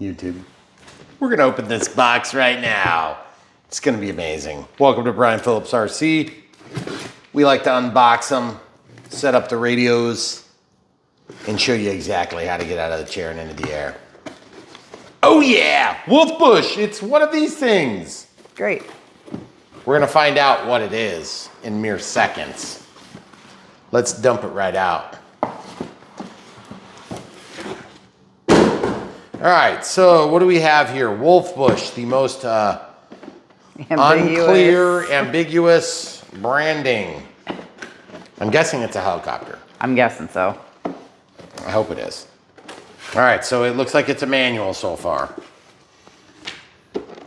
YouTube. We're gonna open this box right now. It's gonna be amazing. Welcome to Brian Phillips RC. We like to unbox them, set up the radios, and show you exactly how to get out of the chair and into the air. Oh yeah, Wolfbush, it's one of these things. Great. We're gonna find out what it is in mere seconds. Let's dump it right out. All right, so what do we have here? Wolfbush, the most unclear, ambiguous branding. I'm guessing it's a helicopter. I'm guessing so. I hope it is. All right, so it looks like it's a manual so far.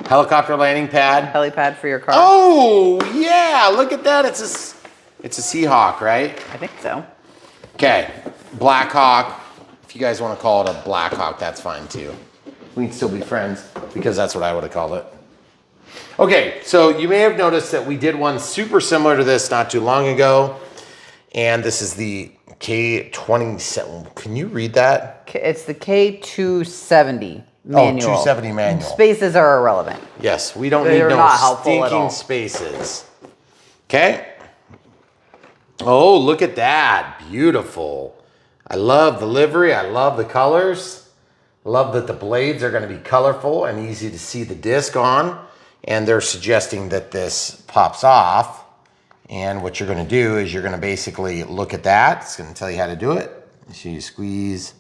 Helicopter landing pad. Helipad for your car. Oh, yeah, look at that. It's a Seahawk, right? I think so. Okay, Blackhawk. If you guys want to call it a Blackhawk, that's fine too. We can still be friends because that's what I would have called it. Okay, so you may have noticed that we did one super similar to this not too long ago. And this is the K270. Can you read that? It's the K270 manual. Oh, 270 manual. Spaces are irrelevant. Yes, we don't need no stinking spaces. Okay. Oh, look at that. Beautiful. I love the livery. I love the colors. I love that the blades are going to be colorful and easy to see the disc on. And they're suggesting that this pops off. And what you're going to do is you're going to basically look at that. It's going to tell you how to do it. So you squeeze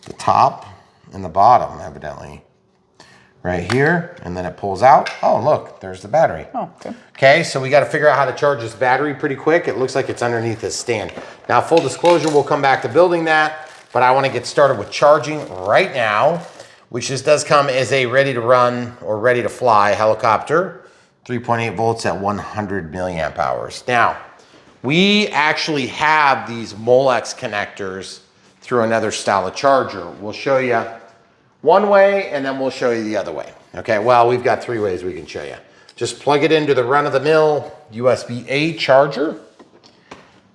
the top and the bottom, evidently, right here. And then it pulls out. Oh, look, there's the battery. Oh, okay. Okay, so we got to figure out how to charge this battery pretty quick. It looks like it's underneath this stand. Now, full disclosure, we'll come back to building that, but I want to get started with charging right now, which this does come as a ready to run or ready to fly helicopter. 3.8 volts at 100 milliamp hours. Now, we actually have these Molex connectors through another style of charger. We'll show you one way and then we'll show you the other way. Okay, well, we've got three ways we can show you. Just plug it into the run-of-the-mill USB-A charger.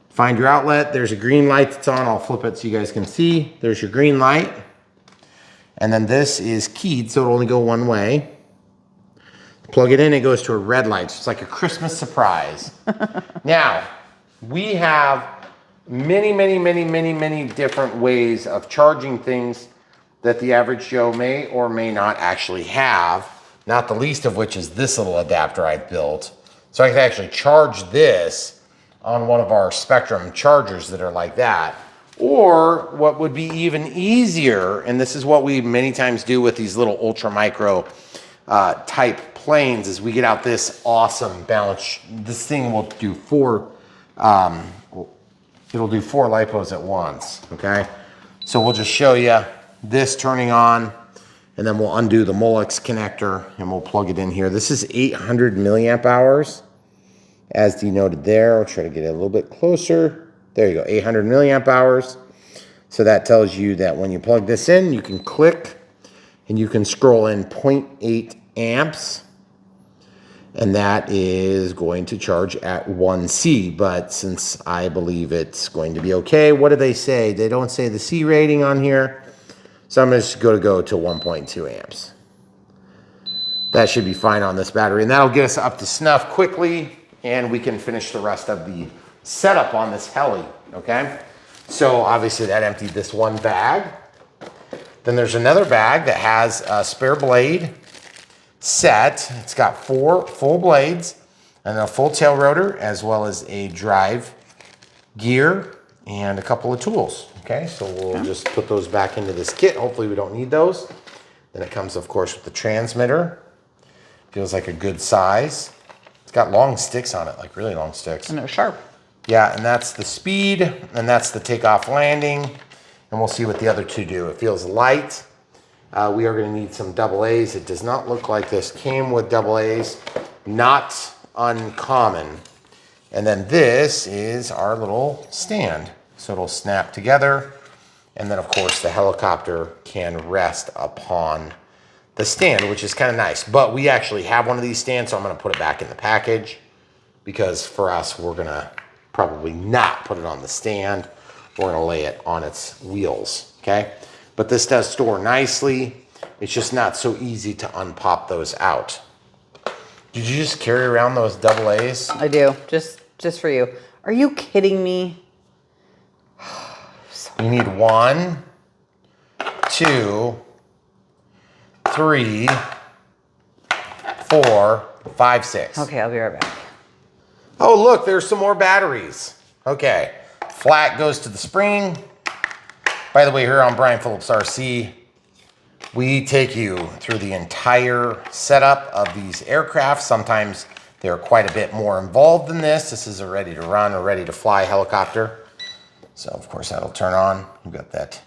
Find your outlet. There's a green light that's on. I'll flip it so you guys can see. There's your green light. And then this is keyed, so it'll only go one way. Plug it in, it goes to a red light. So it's like a Christmas surprise. Now, we have many different ways of charging things that the average Joe may or may not actually have. Not the least of which is this little adapter I built. So I can actually charge this on one of our Spectrum chargers that are like that. Or what would be even easier, and this is what we many times do with these little ultra micro type planes, is we get out this awesome balance. This thing will do it'll do 4 lipos at once, okay? So we'll just show you this turning on, and then we'll undo the Molex connector, and we'll plug it in here. This is 800 milliamp hours, as denoted there. I'll try to get it a little bit closer. There you go, 800 milliamp hours. So that tells you that when you plug this in, you can click, and you can scroll in 0.8 amps. And that is going to charge at 1C, but since I believe it's going to be okay, what do they say? They don't say the C rating on here, so I'm just going to go to 1.2 amps. That should be fine on this battery, and that'll get us up to snuff quickly, and we can finish the rest of the setup on this heli, okay? So obviously that emptied this one bag. Then there's another bag that has a spare blade set. It's got 4 full blades and a full tail rotor, as well as a drive gear and a couple of tools. Okay, so we'll just put those back into this kit. Hopefully we don't need those. Then it comes, of course, with the transmitter. Feels like a good size. It's got long sticks on it, like really long sticks. And they're sharp. Yeah, and that's the speed, and that's the takeoff landing. And we'll see what the other two do. It feels light. We are going to need some AA's. It does not look like this came with AA's. Not uncommon. And then this is our little stand. So it'll snap together. And then, of course, the helicopter can rest upon the stand, which is kind of nice. But we actually have one of these stands, so I'm going to put it back in the package. Because for us, we're going to probably not put it on the stand. We're going to lay it on its wheels, okay? But this does store nicely. It's just not so easy to unpop those out. Did you just carry around those double A's? I do, just for you. Are you kidding me? You need 1, 2, 3, 4, 5, 6. Okay, I'll be right back. Oh, look, there's some more batteries. Okay, flat goes to the spring. By the way, here on Brian Phillips RC, we take you through the entire setup of these aircraft. Sometimes they're quite a bit more involved than this. This is a ready to run or ready to fly helicopter. So of course that'll turn on. We've got that.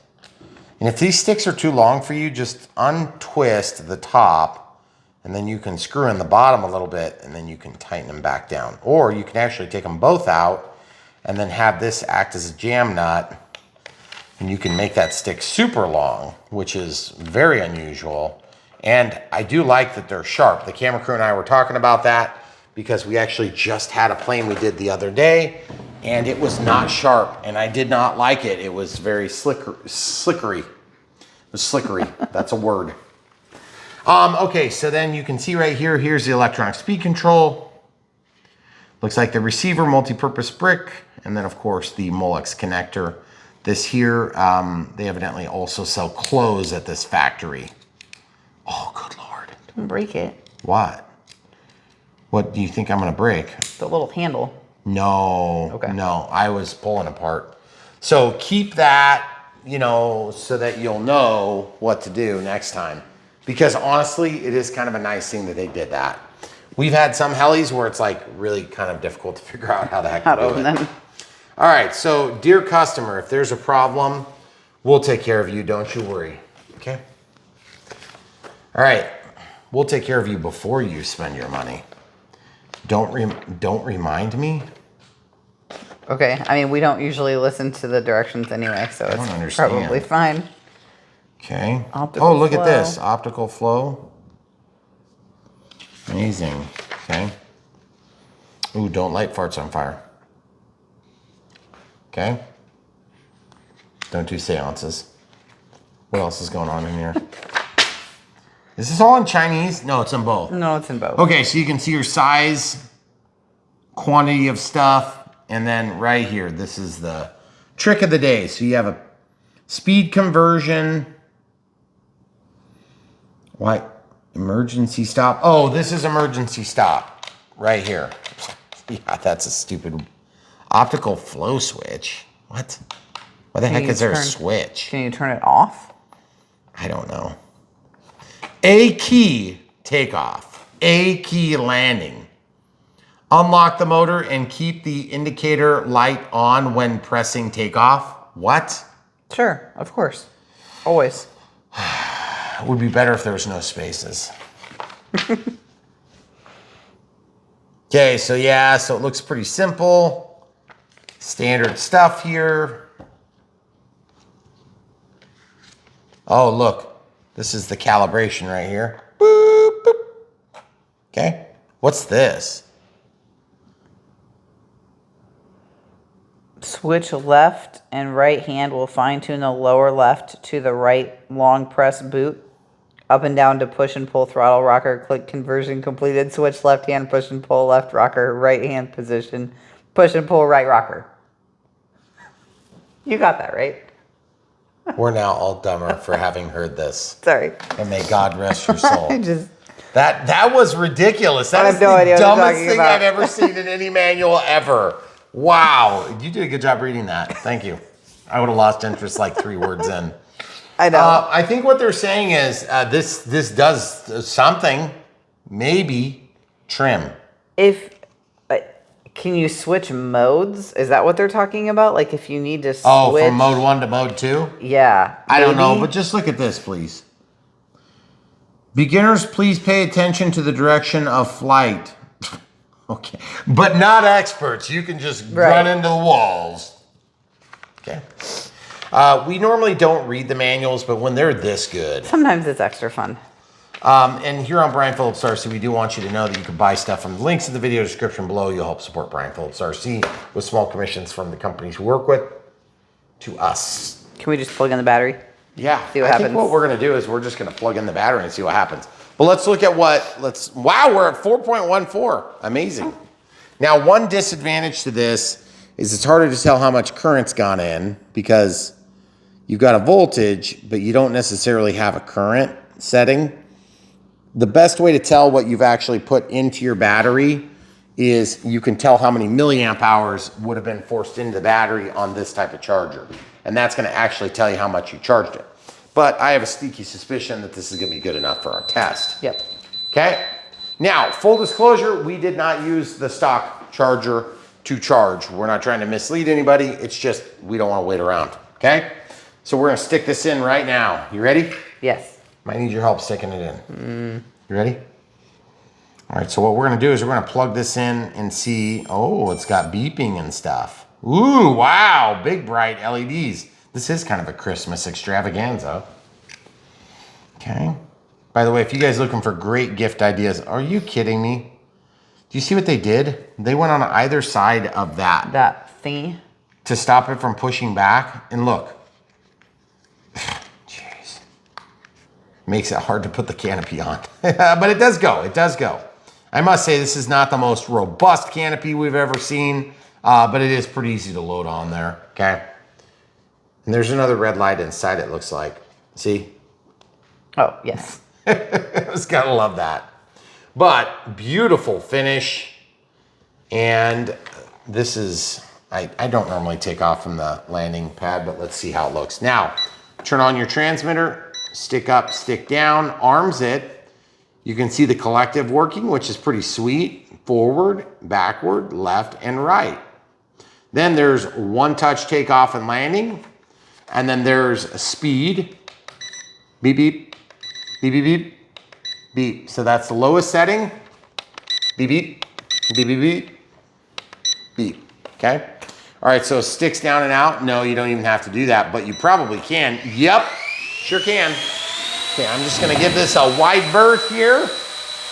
And if these sticks are too long for you, just untwist the top and then you can screw in the bottom a little bit and then you can tighten them back down. Or you can actually take them both out and then have this act as a jam nut. And you can make that stick super long, which is very unusual. And I do like that they're sharp. The camera crew and I were talking about that because we actually just had a plane we did the other day and it was not sharp and I did not like it. It was very slickery. It was slickery, that's a word. Okay, so then you can see right here, here's the electronic speed control. Looks like the receiver, multi-purpose brick, and then of course the Molex connector. This here, they evidently also sell clothes at this factory. Oh, good Lord. Don't break it. What? What do you think I'm gonna break? The little handle. No, Okay. no, I was pulling apart. So keep that, you know, so that you'll know what to do next time. Because honestly, it is kind of a nice thing that they did that. We've had some helis where it's like really kind of difficult to figure out how the heck to do open it. them. All right, so dear customer, if there's a problem, we'll take care of you, don't you worry, okay? All right, we'll take care of you before you spend your money. Don't remind me. Okay, I mean, we don't usually listen to the directions anyway, so don't it's understand. probably fine. Okay. Optical Oh, look at flow. this, optical flow. Amazing, okay. Ooh, don't light farts on fire. Okay. Don't do seances. What else is going on in here? Is this all in Chinese? No, it's in both. No, it's in both. Okay, so you can see your size, quantity of stuff, and then right here, this is the trick of the day. So you have a speed conversion. What? Emergency stop. Oh, this is emergency stop right here. Yeah, that's a stupid optical flow switch. What? Why the heck is there a switch? Can you turn it off? I don't know. A key takeoff. A key landing. Unlock the motor and keep the indicator light on when pressing takeoff. What? Sure, of course. Always. It would be better if there was no spaces. Okay, so yeah, so it looks pretty simple. Standard stuff here. Oh, look. This is the calibration right here. Boop, boop. Okay. What's this? Switch left and right hand will fine tune the lower left to the right long press boot. Up and down to push and pull throttle rocker. Click conversion completed. Switch left hand, push and pull left rocker. Right hand position. Push and pull right rocker. You got that, right? We're now all dumber for having heard this. Sorry. And may God rest your soul. I just... That was ridiculous. That I is have no the idea what you're dumbest talking thing about. I've ever seen in any manual ever. Wow. You did a good job reading that. Thank you. I would have lost interest like 3 words in. I know. I think what they're saying is this does something. Maybe trim. Can you switch modes? Is that what they're talking about? Like if you need to switch? Oh, from mode 1 to mode 2? Yeah. I don't know, maybe? but just look at this, please. Beginners, please pay attention to the direction of flight. Okay. But not experts. You can just run into the walls. Okay. We normally don't read the manuals, but when they're this good. Sometimes it's extra fun. And here on Brian Phillips RC, we do want you to know that you can buy stuff from the links in the video description below. You'll help support Brian Phillips RC with small commissions from the companies we work with to us. Can we just plug in the battery? Yeah, See what I happens. think what we're gonna do is we're just gonna plug in the battery and see what happens. But let's look at wow, we're at 4.14, amazing. Now, one disadvantage to this is it's harder to tell how much current's gone in because you've got a voltage, but you don't necessarily have a current setting. The best way to tell what you've actually put into your battery is you can tell how many milliamp hours would have been forced into the battery on this type of charger. And that's gonna actually tell you how much you charged it. But I have a sneaky suspicion that this is gonna be good enough for our test. Yep. Okay? Now, full disclosure, we did not use the stock charger to charge. We're not trying to mislead anybody. It's just, we don't wanna wait around, okay? So we're gonna stick this in right now. You ready? Yes. Might need your help sticking it in. You ready? All right, so what we're gonna do is we're gonna plug this in and see, oh, it's got beeping and stuff. Ooh, wow, big bright LEDs. This is kind of a Christmas extravaganza. Okay. By the way, if you guys are looking for great gift ideas, are you kidding me? Do you see what they did? They went on either side of that. That thingy. To stop it from pushing back. And look. Jeez. Makes it hard to put the canopy on. But it does go, it does go. I must say this is not the most robust canopy we've ever seen, but it is pretty easy to load on there, okay? And there's another red light inside it, looks like. See? Oh, yes. Just gotta love that. But beautiful finish. And this is, I don't normally take off from the landing pad, but let's see how it looks. Now, turn on your transmitter, stick up, stick down, arms it. You can see the collective working, which is pretty sweet. Forward, backward, left, and right. Then there's one touch takeoff and landing. And then there's a speed. Beep, beep, beep, beep, beep, beep. So that's the lowest setting. Beep, beep, beep, beep, beep, beep, okay? All right, so sticks down and out. No, you don't even have to do that, but you probably can. Yep, sure can. Okay, I'm just gonna give this a wide berth here.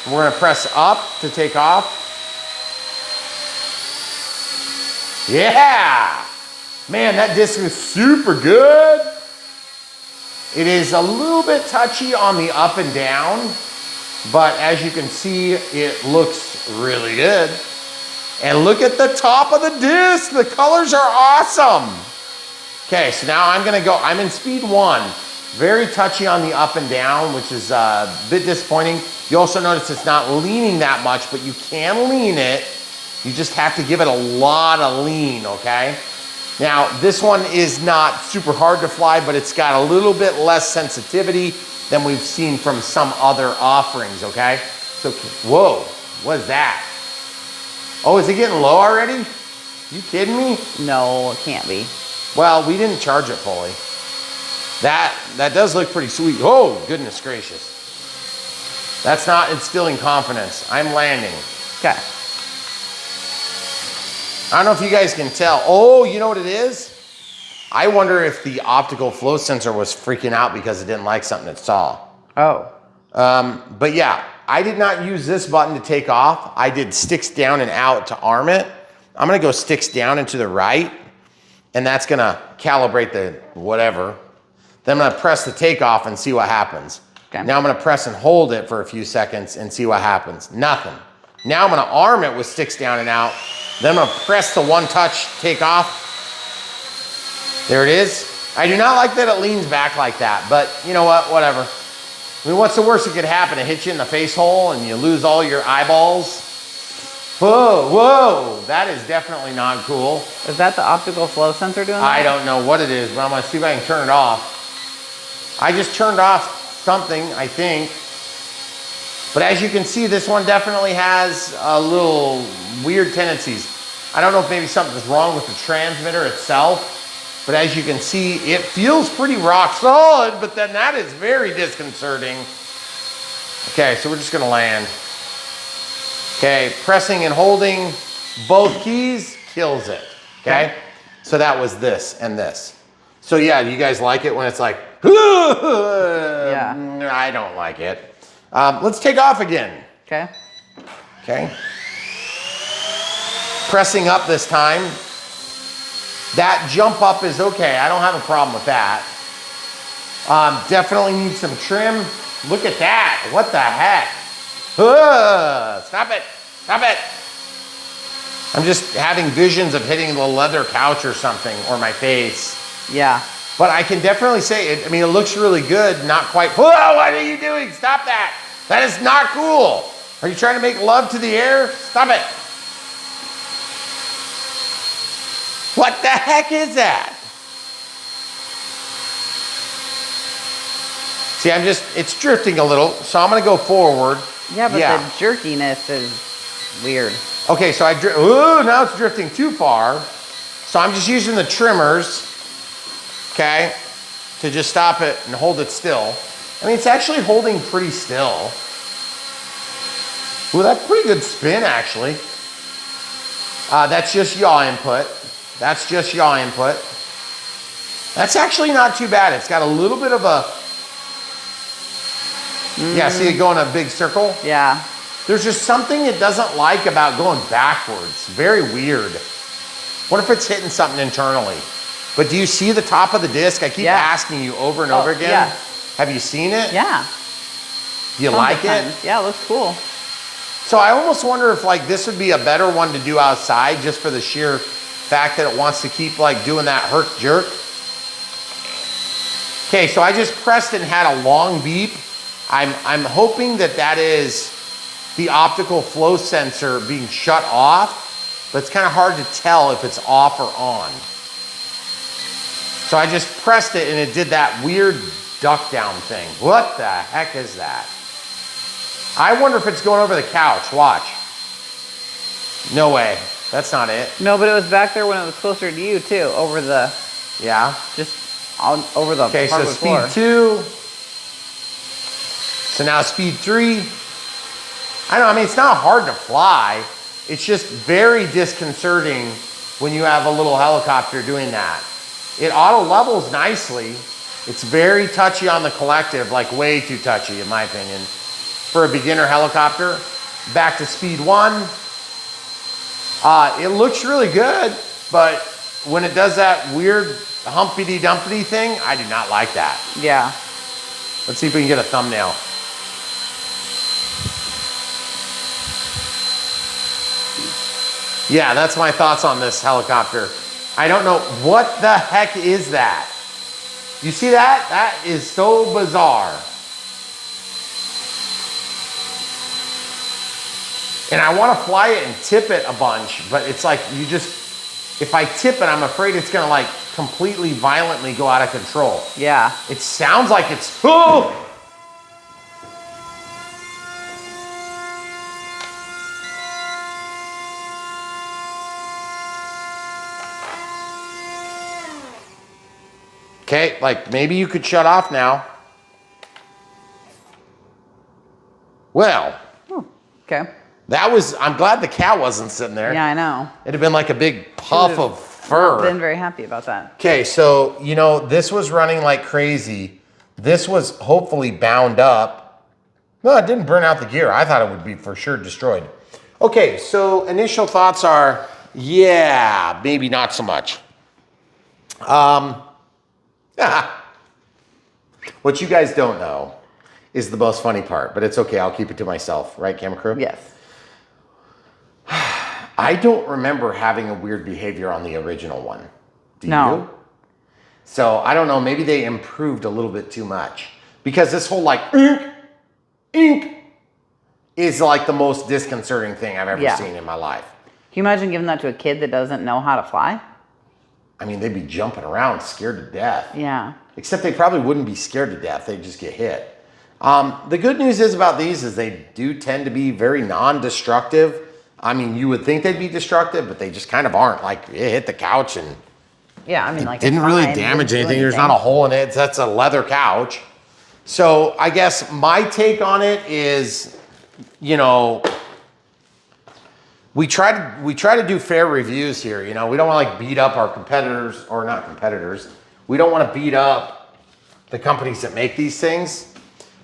We're gonna press up to take off. Yeah! Man, that disc is super good. It is a little bit touchy on the up and down, but as you can see, it looks really good. And look at the top of the disc. The colors are awesome. Okay, so now I'm in speed 1. Very touchy on the up and down, which is a bit disappointing. You also notice it's not leaning that much, but you can lean it. You just have to give it a lot of lean, okay? Now, this one is not super hard to fly, but it's got a little bit less sensitivity than we've seen from some other offerings, okay? So, whoa, what is that? Oh, is it getting low already? You kidding me? No, it can't be. Well, we didn't charge it fully. That does look pretty sweet. Oh, goodness gracious. That's not instilling confidence. I'm landing. Okay. I don't know if you guys can tell. Oh, you know what it is? I wonder if the optical flow sensor was freaking out because it didn't like something it saw. Oh. But yeah, I did not use this button to take off. I did sticks down and out to arm it. I'm gonna go sticks down and to the right, and that's gonna calibrate the whatever. Then I'm gonna press the takeoff and see what happens. Okay. Now I'm gonna press and hold it for a few seconds and see what happens. Nothing. Now I'm gonna arm it with sticks down and out. Then I'm gonna press the one touch takeoff. There it is. I do not like that it leans back like that, but you know what, whatever. I mean, what's the worst that could happen? It hits you in the face hole and you lose all your eyeballs. Whoa, whoa, that is definitely not cool. Is that the optical flow sensor doing that? I don't know what it is, but I'm gonna see if I can turn it off. I just turned off something, I think. But as you can see, this one definitely has a little weird tendencies. I don't know if maybe something's wrong with the transmitter itself, but as you can see, it feels pretty rock solid, but then that is very disconcerting. Okay, so we're just gonna land. Okay, pressing and holding both keys kills it, okay? So that was this and this. So yeah, do you guys like it when it's like, yeah. I don't like it. Let's take off again. Okay. Okay. Pressing up this time. That jump up is okay. I don't have a problem with that. Definitely need some trim. Look at that. What the heck? Stop it. Stop it. I'm just having visions of hitting the leather couch or something, or my face. Yeah. But I can definitely say it. I mean, it looks really good. Not quite. Whoa, what are you doing? Stop that. That is not cool. Are you trying to make love to the air? Stop it. What the heck is that? See, it's drifting a little, so I'm gonna go forward. Yeah, but the jerkiness is weird. Okay, so ooh, now it's drifting too far. So I'm just using the trimmers, okay, to just stop it and hold it still. I mean, it's actually holding pretty still. Ooh, that's pretty good spin, actually. That's just yaw input. That's just yaw input. That's actually not too bad. It's got a little bit of a, yeah, see it going a big circle? Yeah. There's just something it doesn't like about going backwards. Very weird. What if it's hitting something internally? But do you see the top of the disc? I keep asking you over and over again. Yeah. Have you seen it? Yeah. Do you like it? Yeah, it looks cool. So I almost wonder if like this would be a better one to do outside, just for the sheer fact that it wants to keep like doing that herc jerk. Okay, so I just pressed and had a long beep. I'm hoping that that is the optical flow sensor being shut off, but it's kind of hard to tell if it's off or on. So I just pressed it and it did that weird duck down thing. What the heck is that? I wonder if it's going over the couch. Watch. No way. That's not it. No, but it was back there when it was closer to you too, over the, yeah, just over the okay, so floor. speed 2. So now speed 3. I know, I mean, it's not hard to fly. It's just very disconcerting when you have a little helicopter doing that. It auto levels nicely. It's very touchy on the collective, like way too touchy in my opinion. For a beginner helicopter. Back to speed 1. It looks really good, but when it does that weird humpity-dumpity thing, I do not like that. Yeah. Let's see if we can get a thumbnail. Yeah, that's my thoughts on this helicopter. I don't know, what the heck is that? You see that? That is so bizarre. And I want to fly it and tip it a bunch, but it's like you just, if I tip it, I'm afraid it's going to like completely violently go out of control. Yeah. It sounds like it's, oh! Okay, like maybe you could shut off now. Well. Okay. That was, I'm glad the cat wasn't sitting there. Yeah, I know. It'd have been like a big puff of fur. I've been very happy about that. Okay, so, you know, this was running like crazy. This was hopefully bound up. No, it didn't burn out the gear. I thought it would be for sure destroyed. Okay, so initial thoughts are, yeah, maybe not so much. What you guys don't know is the most funny part, but it's okay. I'll keep it to myself. Right, camera crew? Yes. I don't remember having a weird behavior on the original one. Do you? So I don't know. Maybe they improved a little bit too much, because this whole like ink is like the most disconcerting thing I've ever seen in my life. Can you imagine giving that to a kid that doesn't know how to fly? I mean, they'd be jumping around scared to death. Yeah. Except they probably wouldn't be scared to death. They'd just get hit. The good news is about these is they do tend to be very non-destructive. I mean, you would think they'd be destructive, but they just kind of aren't. Like, it hit the couch and yeah, I mean, like, didn't really damage anything. There's not a hole in it. That's a leather couch. So I guess my take on it is, you know, we try to do fair reviews here. You know, we don't want to like beat up our competitors, or not competitors. We don't want to beat up the companies that make these things,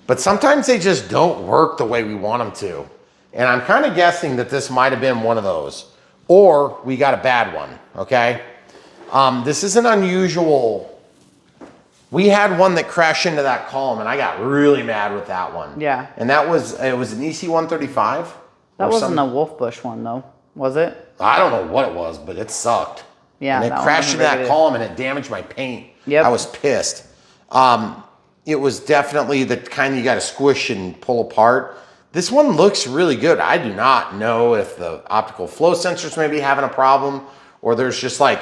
but sometimes they just don't work the way we want them to. And I'm kind of guessing that this might have been one of those, or we got a bad one, okay? This is an unusual We had one that crashed into that column, and I got really mad with that one. Yeah. And it was an EC-135. That wasn't a Wolfbush one, though, was it? I don't know what it was, but it sucked. Yeah, and it crashed into that column, and it damaged my paint. Yep. I was pissed. It was definitely the kind you got to squish and pull apart. This one looks really good. I do not know if the optical flow sensors may be having a problem, or there's just like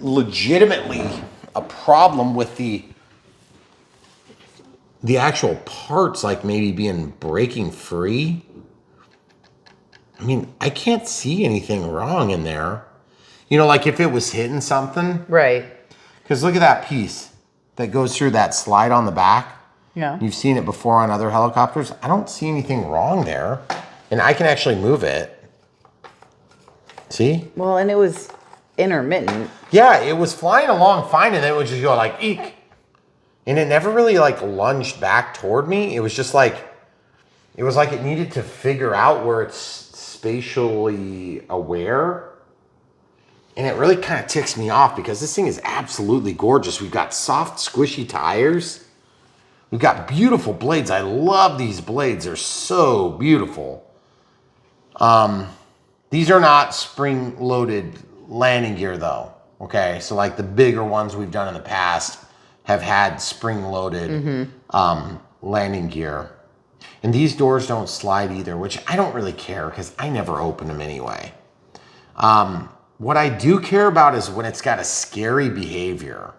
legitimately a problem with the actual parts, like maybe breaking free. I mean, I can't see anything wrong in there. You know, like if it was hitting something. Right. Because look at that piece that goes through that slide on the back. Yeah. You've seen it before on other helicopters. I don't see anything wrong there. And I can actually move it. See? Well, and it was intermittent. Yeah, it was flying along fine, and then it would just go like, eek. And it never really like lunged back toward me. It was just like, it was like it needed to figure out where it's spatially aware. And it really kind of ticks me off because this thing is absolutely gorgeous. We've got soft, squishy tires. We've got beautiful blades. I love these blades. They're so beautiful. These are not spring-loaded landing gear though. Okay, so like the bigger ones we've done in the past have had spring-loaded landing gear. And these doors don't slide either, which I don't really care because I never open them anyway. What I do care about is when it's got a scary behavior.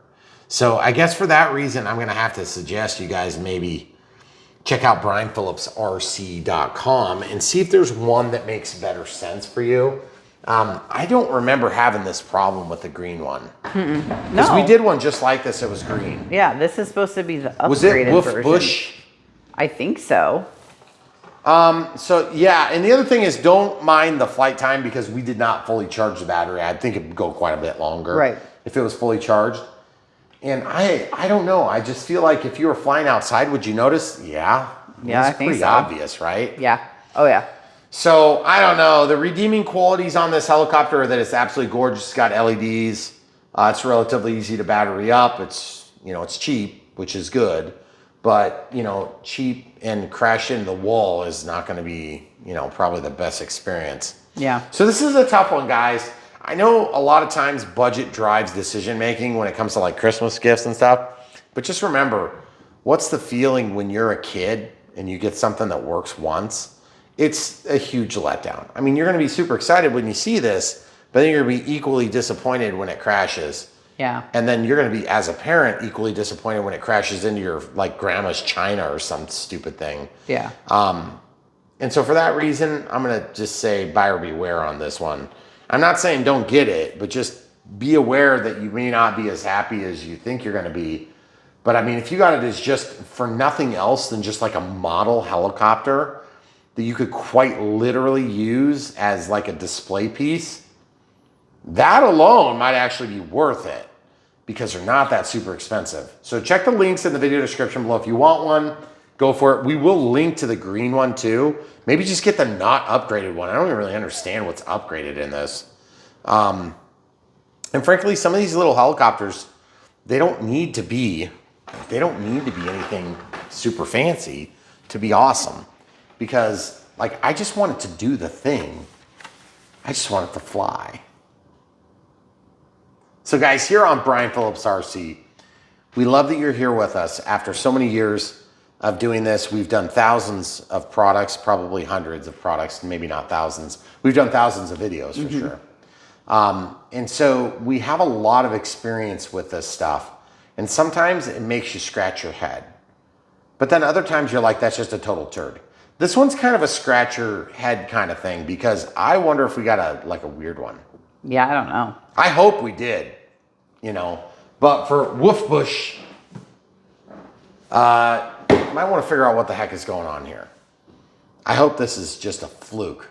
So I guess for that reason, I'm going to have to suggest you guys maybe check out brianphillipsrc.com and see if there's one that makes better sense for you. I don't remember having this problem with the green one. Because we did one just like this. It was green. Yeah, this is supposed to be the upgraded Was it version. Wolfbush? I think so. So yeah, and the other thing is don't mind the flight time because we did not fully charge the battery. I think it would go quite a bit longer Right. if it was fully charged. And I don't know. I just feel like if you were flying outside, would you notice? Yeah. Yeah, I it's think pretty so. obvious, right? Yeah. Oh, yeah. So I don't know. The redeeming qualities on this helicopter are that it's absolutely gorgeous. It's got LEDs. It's relatively easy to battery up. It's, you know, it's cheap, which is good. But, you know, cheap and crash into the wall is not going to be, you know, probably the best experience. Yeah. So this is a tough one, guys. I know a lot of times budget drives decision making when it comes to like Christmas gifts and stuff. But just remember, what's the feeling when you're a kid and you get something that works once? It's a huge letdown. I mean, you're going to be super excited when you see this, but then you're going to be equally disappointed when it crashes. Yeah. And then you're going to be, as a parent, equally disappointed when it crashes into your like grandma's china or some stupid thing. Yeah. And so for that reason, I'm going to just say buyer beware on this one. I'm not saying don't get it, but just be aware that you may not be as happy as you think you're going to be. But I mean, if you got it as just for nothing else than just like a model helicopter that you could quite literally use as like a display piece, that alone might actually be worth it because they're not that super expensive. So check the links in the video description below. If you want one, go for it. We will link to the green one too. Maybe just get the not upgraded one. I don't even really understand what's upgraded in this. And frankly, some of these little helicopters, they don't need to be anything super fancy to be awesome. Because like, I just want it to do the thing. I just want it to fly. So guys, here on Brian Phillips RC, we love that you're here with us after so many years of doing this. We've done thousands of products, probably hundreds of products, maybe not thousands. We've done thousands of videos for sure. And so we have a lot of experience with this stuff. And sometimes it makes you scratch your head. But then other times you're like, that's just a total turd. This one's kind of a scratch your head kind of thing because I wonder if we got a weird one. Yeah, I don't know. I hope we did, you know. But for Wolfbush, might want to figure out what the heck is going on here. I hope this is just a fluke.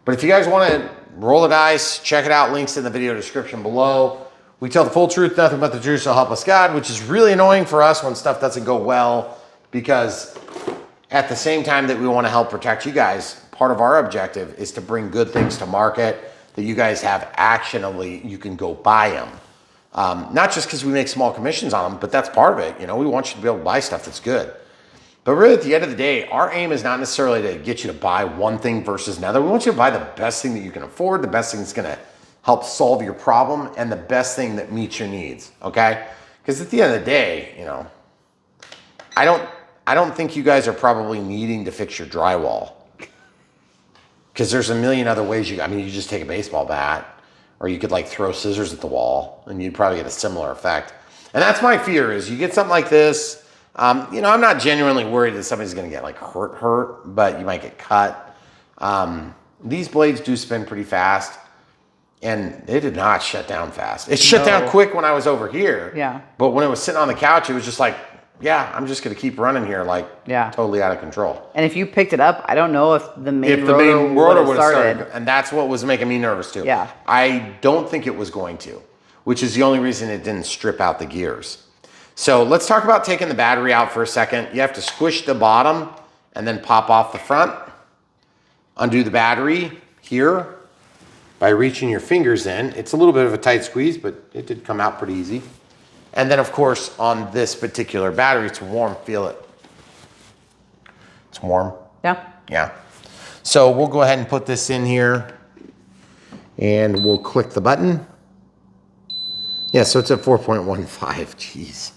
But if you guys want to roll the dice, check it out. Links in the video description below. We tell the full truth, nothing but the truth, so help us God, which is really annoying for us when stuff doesn't go well because at the same time that we want to help protect you guys, part of our objective is to bring good things to market that you guys have actionably, you can go buy them. Not just because we make small commissions on them, but that's part of it. You know, we want you to be able to buy stuff that's good. But really, at the end of the day, our aim is not necessarily to get you to buy one thing versus another. We want you to buy the best thing that you can afford, the best thing that's going to help solve your problem, and the best thing that meets your needs, okay? Because at the end of the day, you know, I don't think you guys are probably needing to fix your drywall. Because there's a million other ways I mean, you just take a baseball bat, or you could like throw scissors at the wall, and you'd probably get a similar effect. And that's my fear, is you get something like this. You know, I'm not genuinely worried that somebody's going to get like hurt, but you might get cut. These blades do spin pretty fast, and they did not shut down fast. It shut down quick when I was over here. Yeah. But when it was sitting on the couch, it was just like, yeah, I'm just going to keep running here, like totally out of control. And if you picked it up, I don't know if the main rotor would have started. And that's what was making me nervous too. Yeah. I don't think it was going to, which is the only reason it didn't strip out the gears. So let's talk about taking the battery out for a second. You have to squish the bottom and then pop off the front. Undo the battery here by reaching your fingers in. It's a little bit of a tight squeeze, but it did come out pretty easy. And then of course on this particular battery, it's warm, feel it. It's warm. Yeah. Yeah. So we'll go ahead and put this in here and we'll click the button. Yeah, so it's at 4.15, jeez.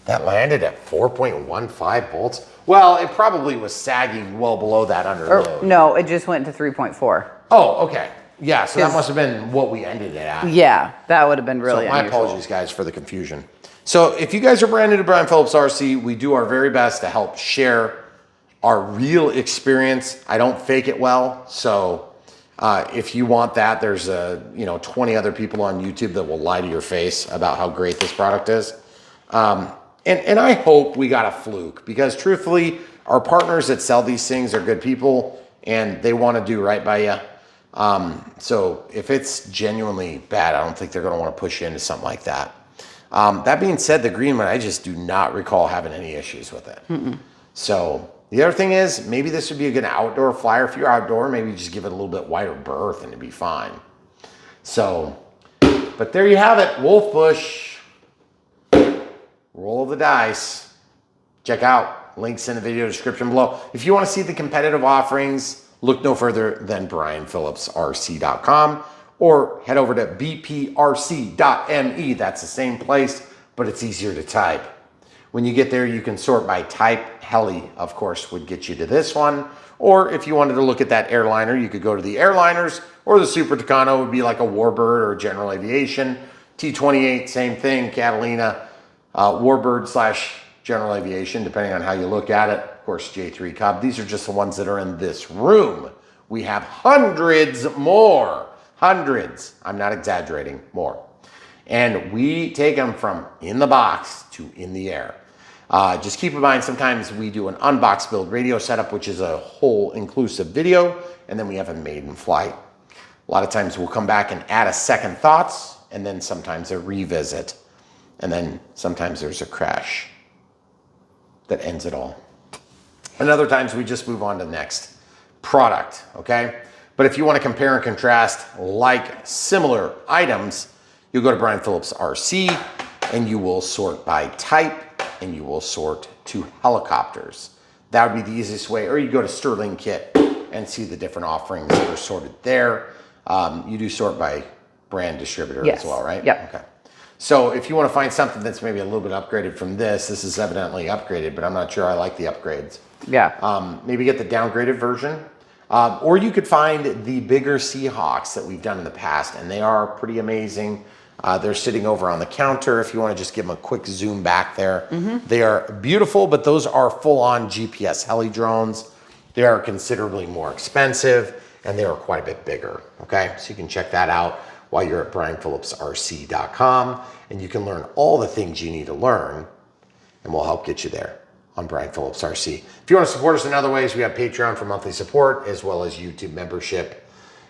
That landed at 4.15 volts. Well, it probably was sagging well below that under load. No, it just went to 3.4. Oh, okay. Yeah, so that must have been what we ended it at. Yeah, that would have been really So my apologies, guys, for the confusion. So if you guys are brand new to Brian Phillips RC, we do our very best to help share our real experience. I don't fake it well. So if you want that, there's 20 other people on YouTube that will lie to your face about how great this product is. And I hope we got a fluke, because truthfully, our partners that sell these things are good people and they want to do right by you. So if it's genuinely bad, I don't think they're going to want to push you into something like that. That being said, the green one, I just do not recall having any issues with it. So the other thing is, maybe this would be a good outdoor flyer. If you're outdoor, maybe just give it a little bit wider berth and it'd be fine. So, but there you have it, Wolfbush. Roll of the dice. Check out links in the video description below. If you want to see the competitive offerings, look no further than BrianPhillipsRC.com or head over to bprc.me. That's the same place, but it's easier to type. When you get there, you can sort by type. Heli, of course, would get you to this one. Or if you wanted to look at that airliner, you could go to the airliners, or the Super Tucano would be like a Warbird or General Aviation. T-28, same thing, Catalina, Warbird / General Aviation, depending on how you look at it. Of course, J3 Cub. These are just the ones that are in this room. We have hundreds more. Hundreds. I'm not exaggerating, more. And we take them from in the box to in the air. Just keep in mind, sometimes we do an unbox build radio setup, which is a whole inclusive video, and then we have a Maiden Flight. A lot of times we'll come back and add a second thoughts, and then sometimes a revisit. And then sometimes there's a crash that ends it all. And other times we just move on to the next product, okay? But if you want to compare and contrast like similar items, you'll go to Brian Phillips RC and you will sort by type and you will sort to helicopters. That would be the easiest way. Or you go to Sterling Kit and see the different offerings that are sorted there. You do sort by brand distributor as well, right? Yep. Okay. So if you want to find something that's maybe a little bit upgraded from this is evidently upgraded, but I'm not sure I like the upgrades. Yeah. Maybe get the downgraded version. Or you could find the bigger Seahawks that we've done in the past, and they are pretty amazing. They're sitting over on the counter. If you want to just give them a quick zoom back there. They are beautiful, but those are full-on GPS heli drones. They are considerably more expensive, and they are quite a bit bigger, okay? So you can check that out while you're at BrianPhillipsRC.com, and you can learn all the things you need to learn, and we'll help get you there on Brian Phillips RC. If you want to support us in other ways, we have Patreon for monthly support, as well as YouTube membership.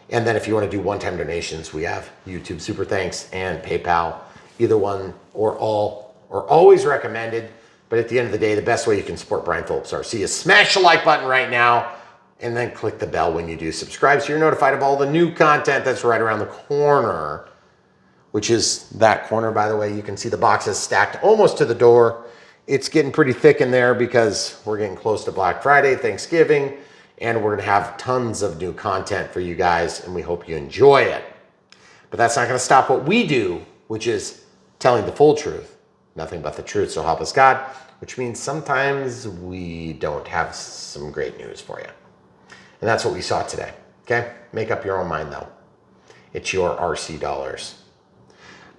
And then if you want to do one-time donations, we have YouTube Super Thanks and PayPal. Either one or all are always recommended. But at the end of the day, the best way you can support Brian Phillips RC is smash the like button right now, and then click the bell when you do subscribe so you're notified of all the new content that's right around the corner. which is that corner, by the way. You can see the boxes stacked almost to the door. It's getting pretty thick in there because we're getting close to Black Friday, Thanksgiving, and we're gonna have tons of new content for you guys, and we hope you enjoy it. But that's not gonna stop what we do, which is telling the full truth. Nothing but the truth, so help us God, which means sometimes we don't have some great news for you. And that's what we saw today, okay? Make up your own mind though. It's your RC dollars.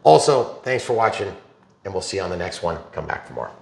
Also, thanks for watching, and we'll see you on the next one. Come back for more.